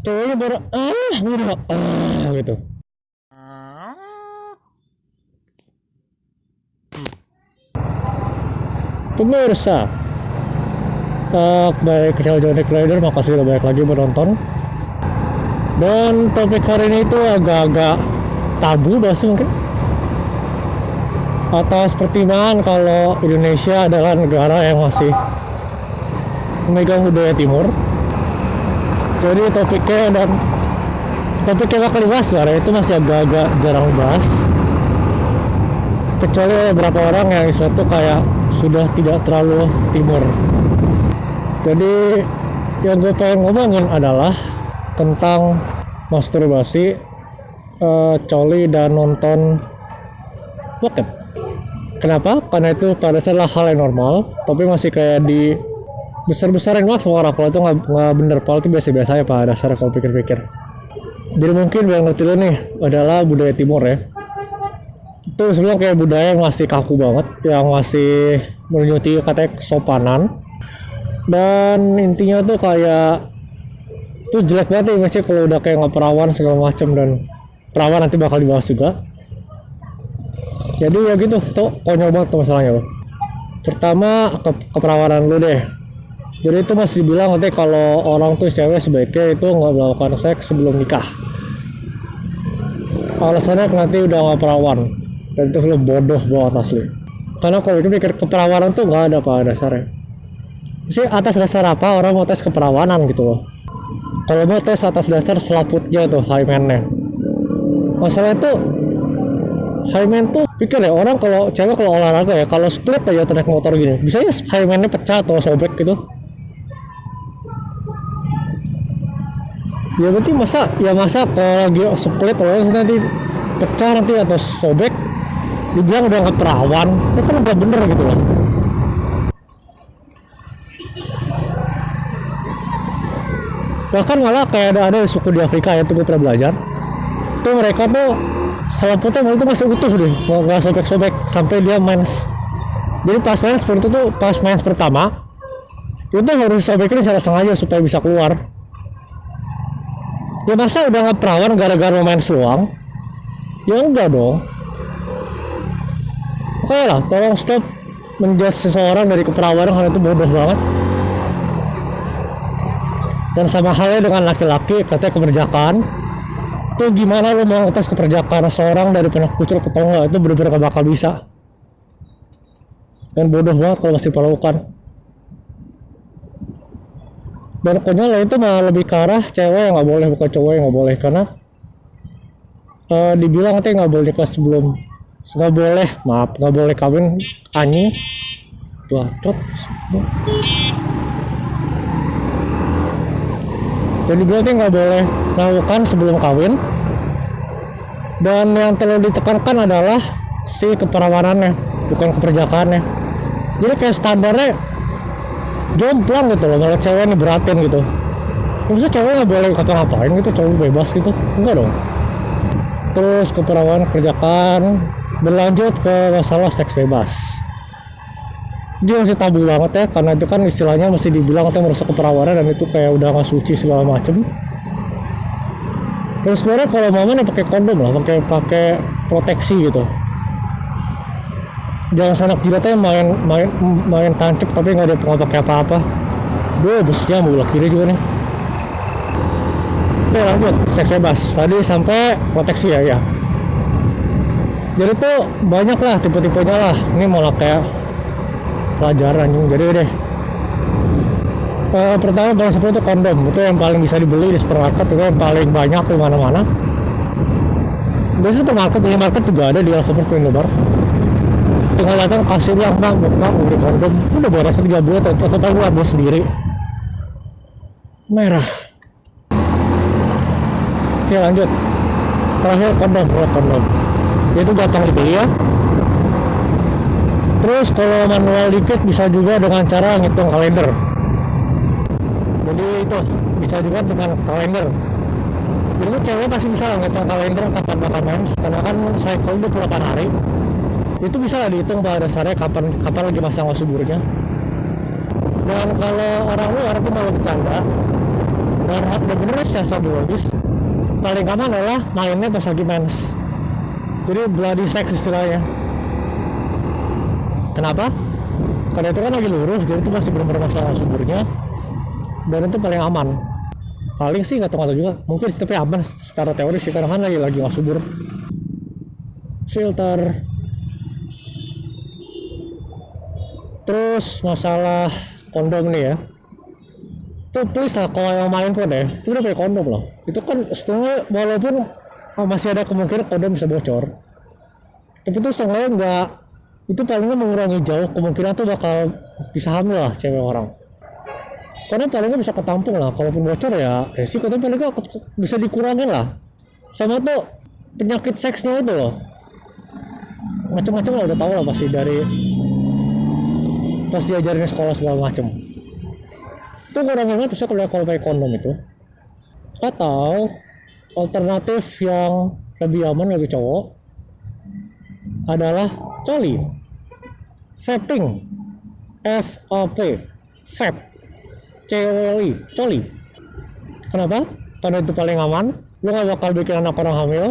cowoknya baru udah gitu. Pemirsa, baik channel Johnny Rider, makasih udah banyak lagi menonton. Dan topik hari ini itu agak-agak tabu bahasa mungkin, atas pertimbangan kalau Indonesia adalah negara yang masih memegang budaya timur. Jadi topiknya bakal dibahas sebenarnya itu masih agak-agak jarang dibahas, kecuali beberapa orang yang istilah itu kayak sudah tidak terlalu timur. Jadi yang gue pengen ngomongin adalah tentang masturbasi, coli, dan nonton bokep. Kenapa? Karena itu pada salah hal yang normal, tapi masih kayak di besar-besarin lah semua orang. Kalau itu nggak bener, kalau itu biasa-biasa ya pada dasarnya kalau pikir-pikir. Jadi mungkin biar ngerti dulu nih, adalah budaya timur ya. Itu sebenarnya kayak budaya yang masih kaku banget, yang masih menyuti katanya kesopanan. Dan intinya tuh kayak itu jelek banget ya, masih kalau udah kayak ngeperawan segala macem, dan perawan nanti bakal dibahas juga. Jadi ya gitu tuh, konyol banget tuh masalahnya loh. Pertama keperawanan lu deh. Jadi itu masih dibilang nanti kalau orang tuh cewek sebaiknya itu nggak melakukan seks sebelum nikah. Alasannya nanti udah nggak perawan, dan itu lu bodoh banget asli. Karena kalau itu mikir keperawanan tuh nggak ada pada dasarnya. Sih atas dasar apa orang mau tes keperawanan gitu loh? Kalau mau tes atas dasar selaputnya tuh, hymennya. Masalah itu hymen tuh pikir ya, orang kalau cewek kalau olahraga ya, kalau split aja naik motor gini, bisa ya hymennya pecah atau sobek gitu. Ya berarti masa kalau lagi split orang nanti pecah nanti atau sobek dibilang udah nggak perawan, ya kan udah bener gitu loh. Bahkan malah kayak ada suku di Afrika ya, tuh gue pernah belajar tuh, mereka tuh selaputnya itu masih utuh deh, nggak sobek-sobek sampai dia mens. Jadi pas mens itu tuh, pas mens pertama itu harus sobekin secara sengaja supaya bisa keluar. Ya masa udah nggak perawan gara-gara mens doang? Ya enggak dong. Oke lah, tolong stop menjudge seseorang dari keperawanan, karena itu bodoh banget. Dan sama halnya dengan laki-laki, katanya keperjakaan tuh, gimana lo mau ngetes keperjakaan seorang dari penuh kucur atau enggak, itu bener-bener gak bakal bisa. Dan bodoh banget kalau masih melakukan. Dan konyol itu malah lebih ke arah cewek yang gak boleh, bukan cowok yang gak boleh. Karena dibilang katanya gak boleh nikah sebelum, gak boleh kawin anjing bacot. Jadi berarti nggak boleh melakukan sebelum kawin. Dan yang terlalu ditekankan adalah si keperawanannya, bukan keperjakaannya. Jadi kayak standarnya jomplang gitu loh, kalau cewek ini beratin gitu. Maksudnya cewek nggak boleh ngapa-ngapain gitu, cowok bebas gitu, enggak dong. Terus keperawanan, keperjakaan, berlanjut ke masalah seks bebas. Dia masih tabu banget ya, karena itu kan istilahnya masih dibilang itu merusak keperawanan, dan itu kayak udah nggak suci segala macem. Terus sebenarnya kalau momen ya pakai kondom lah, pakai proteksi gitu. Jangan sanak jidatnya main tancap tapi nggak pakai apa-apa. Busnya mau belah kiri juga nih. Oke lanjut, seks bebas tadi sampai proteksi ya. Jadi tuh banyak lah tipe-tipenya lah. Ini malah kayak pelajaran. Jadi deh, pertama paling sepuluh itu kondom, itu yang paling bisa dibeli di supermarket, itu yang paling banyak di mana-mana. Di supermarket, minimarket juga ada, di Alfamart, Indomaret. Tinggal datang kasih bilang, bang beli kondom, udah bawa rasa 3 bulan atau tahu gua buat sendiri. Merah. Oke lanjut, terakhir kondom. Itu gampang dibeli ya. Terus kalau manual dikit bisa juga dengan cara ngitung kalender. Jadi itu bisa juga dengan kalender. Jadi cewek pasti bisa ngitung kalender kapan bakal mens, karena kan cycle itu 8 hari. Itu bisa lah dihitung pada dasarnya kapan lagi masa suburnya. Dan kalau orang luar itu mau bercanda, Dan bener secara biologis paling aman adalah mainnya pas lagi mens. Jadi bloody sex istilahnya. Kenapa? Karena itu kan lagi lurus, jadi itu masih belum bermasalah sumbernya, dan itu paling aman. Paling sih nggak tahu juga, mungkin tapi aman secara teori sih, karena kan lagi nggak subur. Filter. Terus masalah kondom nih ya, itu please lah kalau yang main pun deh, itu udah pakai kondom loh. Itu kan setengah, walaupun masih ada kemungkinan kondom bisa bocor, tapi itu setengahnya nggak, itu palingnya mengurangi jauh kemungkinan tuh bakal bisa hamil lah cewek orang. Karena palingnya bisa ketampung lah, kalaupun bocor ya resiko tuh palingnya bisa dikurangin lah. Sama tuh penyakit seksnya itu loh, macam-macam lah udah tahu lah pasti dari pas diajarin sekolah segala macem. Itu kurangin banget sih kalau pakai kondom itu. Atau alternatif yang lebih aman bagi cowok adalah coli, vaping, FAP, vape, COLI, coli. Kenapa? Karena itu paling aman, lu gak bakal bikin anak orang hamil,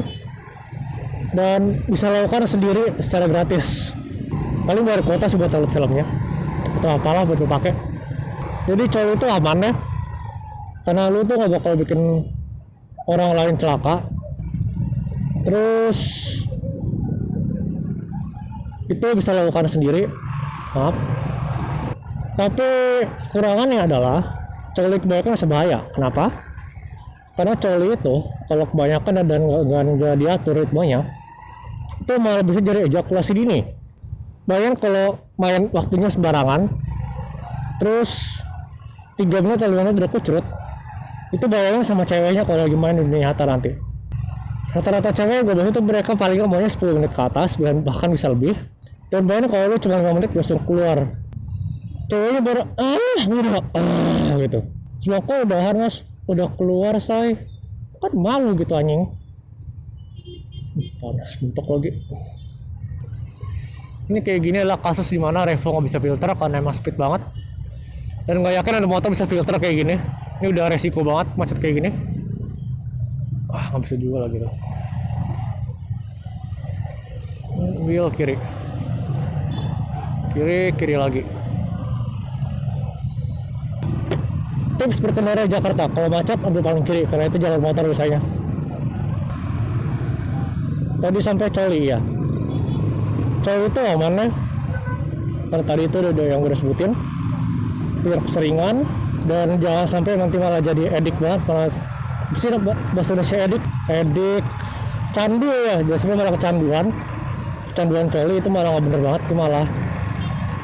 dan bisa lakukan sendiri secara gratis. Paling bayar kuota sih buat download filmnya atau apalah buat lu pakai. Jadi coli itu aman ya, karena lu tuh gak bakal bikin orang lain celaka. Terus itu bisa lakukan sendiri, maaf. Tapi kekurangannya adalah coli kebanyakan bisa bahaya. Kenapa? Karena coli itu kalau kebanyakan dan nggak diatur ritmenya, itu malah bisa jadi ejakulasi dini. Bayang kalau main waktunya sembarangan, terus 3 menit atau 5 menit udah kucrut, itu bayangin sama ceweknya kalau lagi main di dunia nyata nanti. Rata-rata cewek gue bahas itu mereka paling maunya 10 menit ke atas, bahkan bisa lebih. Dan bayangin kalau lu cuma 5 menit langsung keluar, ceweknya baru gitu. Cuma kok udahan mas, udah keluar say, kan malu gitu anjing. Panas bentuk lagi. Ini kayak gini adalah kasus dimana Revo nggak bisa filter karena emang speed banget, dan nggak yakin ada motor bisa filter kayak gini. Ini udah resiko banget macet kayak gini. Nggak bisa juga lagi tuh. Wheel kiri lagi. Tips berkendara Jakarta, kalau macet ambil paling kiri karena itu jalur motor biasanya. Tadi sampai coli ya. Coli itu aman ya, karena tadi itu udah yang gue sebutin, biar keseringan, dan jangan sampai nanti malah jadi edik banget, malah bisa bahasa Indonesia edik, candu ya, biasanya malah kecanduan coli itu malah nggak bener banget itu malah.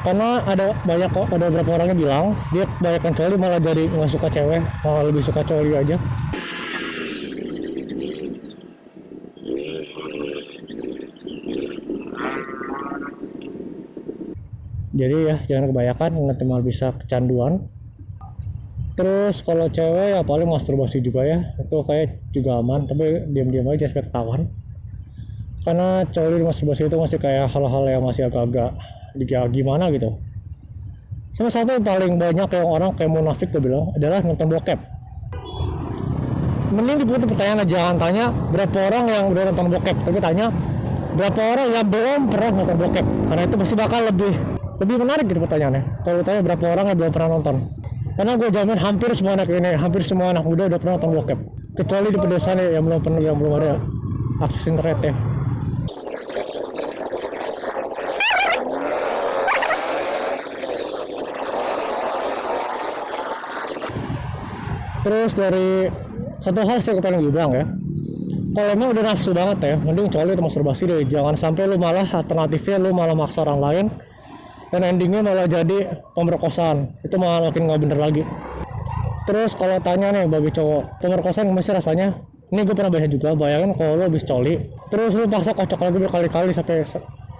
Karena ada beberapa orang yang bilang dia kebanyakan coli malah jadi nggak suka cewek, malah lebih suka coli aja. Jadi ya jangan kebanyakan, nanti malah bisa kecanduan. Terus kalau cewek ya paling masturbasi juga ya, itu kayak juga aman, tapi diam-diam aja sampai ketahuan. Karena coli di masturbasi itu masih kayak hal-hal yang masih agak-agak gimana gitu. Salah satu yang paling banyak yang orang kayak munafik gue bilang adalah nonton bokep. Mending dibuat pertanyaan, jangan tanya berapa orang yang udah nonton bokep, tapi tanya berapa orang yang belum pernah nonton bokep, karena itu pasti bakal lebih menarik gitu pertanyaannya. Kalau tanya berapa orang yang belum pernah nonton, karena gue jamin hampir semua anak muda udah pernah nonton bokep, kecuali di pedesaan yang belum ada akses internet ya. Terus dari satu hal saya pengen bilang ya, kalau emang udah nafsu banget ya, mending coli atau masturbasi deh. Jangan sampai lu malah alternatifnya lu malah maksa orang lain, dan endingnya malah jadi pemerkosaan. Itu malah makin nggak bener lagi. Terus kalau tanya nih bagi cowok, pemerkosaan gimana sih rasanya? Ini gue pernah baca juga, bayangin kalau lu habis coli, terus lu paksa kocok lagi berkali-kali sampai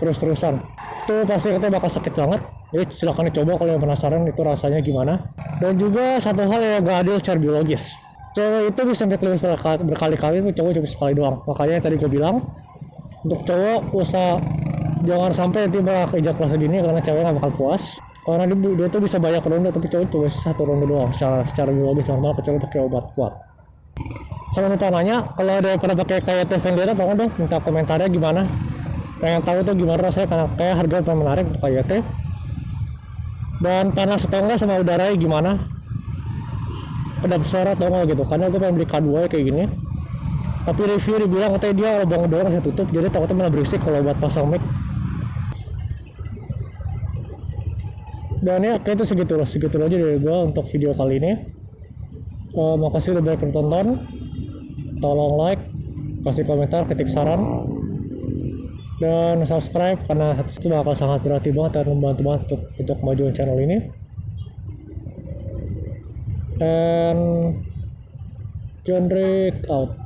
terus-terusan, itu pasti katanya bakal sakit banget. Jadi silahkan dicoba kalau yang penasaran itu rasanya gimana. Dan juga satu hal yang gak adil secara biologis, cewek itu bisa sampai klinis berkali-kali, itu cowok cuma sekali doang. Makanya tadi gue bilang untuk cowok jangan sampai nanti bakal ejakulasi dini, karena cewek gak bakal puas. karena dia tuh bisa banyak ronde tapi cowok tuh satu ronde doang secara biologis normal kecuali pakai obat kuat. Sama lupa nanya, kalau ada yang pernah pakai KYT Vendera tolong dong minta komentarnya gimana, pengen tahu tuh gimana rasanya karena kayak harga paling menarik untuk KYT, dan panas atau enggak sama udaranya gimana, kedap suara atau enggak gitu, karena gue pengen beli K2 kayak gini tapi review dibilang katanya dia lubang doang saya tutup jadi takutnya malah berisik kalau buat pasang mic. Dan ya kayak itu segitu aja dari gue untuk video kali ini. Makasih udah banyak nonton, tolong like, kasih komentar, ketik saran, dan subscribe karena itu bakal sangat berarti banget dan membantu banget untuk kemajuan channel ini. Dan John Rick out.